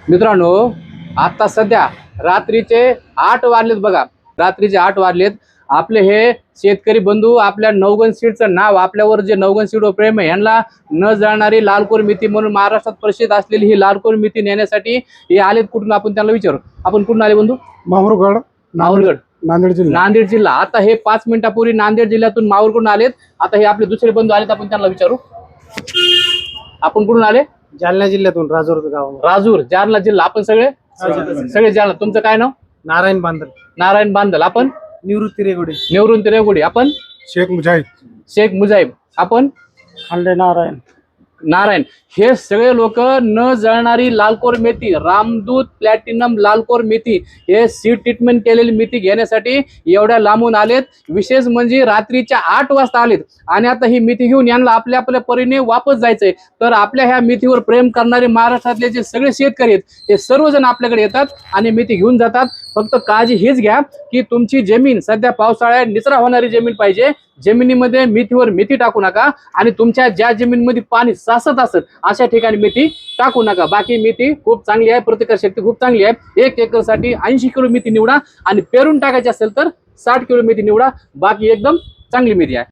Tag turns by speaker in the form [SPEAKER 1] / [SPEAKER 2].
[SPEAKER 1] मित्रांनो, आता सध्या रात्रीचे 8 वाजलेत बघा. रात्रीचे 8 वाजलेत. आपले हे शेतकरी बंधू आपल्या नवगण सीडचं नाव, आपल्यावर जे नवगण सीडवर प्रेम आहे, यांना न जाणारी लालकोर मेथी म्हणून महाराष्ट्रात प्रसिद्ध असलेली ही लालकोर मेथी नेण्यासाठी हे आलेत. कुठून आपण त्यांना विचारू. आपण कुठून आले बंधू?
[SPEAKER 2] माहूरगड, नांदेड जिल्हा.
[SPEAKER 1] नांदेड जिल्हा. आता हे 5 मिनिटापूर्वी नांदेड जिल्ह्यातून माहूरकडून आलेत. आता हे आपले दुसरे बंधू आलेत, आपण त्यांना विचारू. आपण कुठून आले?
[SPEAKER 2] जालना जिल्ह्यातून राजूर गाव.
[SPEAKER 1] राजूर, जालना जिल्हा. आपण सगळे जालना. तुमचं काय नाव?
[SPEAKER 2] नारायण बांदल.
[SPEAKER 1] नारायण बांदल. आपण
[SPEAKER 2] निवृत्ती रेगुडे.
[SPEAKER 1] निवृत्ती रेगुडे. आपण शेख मुजाहिब. आपण
[SPEAKER 2] खांडे
[SPEAKER 1] नारायण. हे सगळे लोक न जळणारी लालकोर मेथी, रामदूत प्लॅटिनम लालकोर मेथी, हे सीड ट्रीटमेंट केलेली मेथी घेण्यासाठी एवढ्या लांबून आलेत. विशेष म्हणजे रात्रीच्या 8 वाजता आलेत आणि आता ही मेथी घेऊन यांना आपल्या आपल्या परीने वापस जायचंय. तर आपल्या ह्या मेथीवर प्रेम करणारे महाराष्ट्रातले जे सगळे शेतकरी आहेत, हे सर्वजण आपल्याकडे येतात आणि मेथी घेऊन जातात. फक्त काळजी हीच घ्या की तुमची जमीन सध्या पावसाळ्यात निचरा होणारी जमीन पाहिजे. जमिनीमध्ये मेथीवर मेथी टाकू नका आणि तुमच्या ज्या जमिनीमध्ये पाणी साचत असत अशा ठिकाणी मेथी टाकू नका. बाकी मेथी खूप चांगली आहे, प्रतिकार शक्ती खूप चांगली आहे. 1 एकरसाठी 80 किलो मेथी निवडा आणि पेरून टाकायची असेल तर 60 किलो मेथी निवडा. बाकी एकदम चांगली मेथी आहे.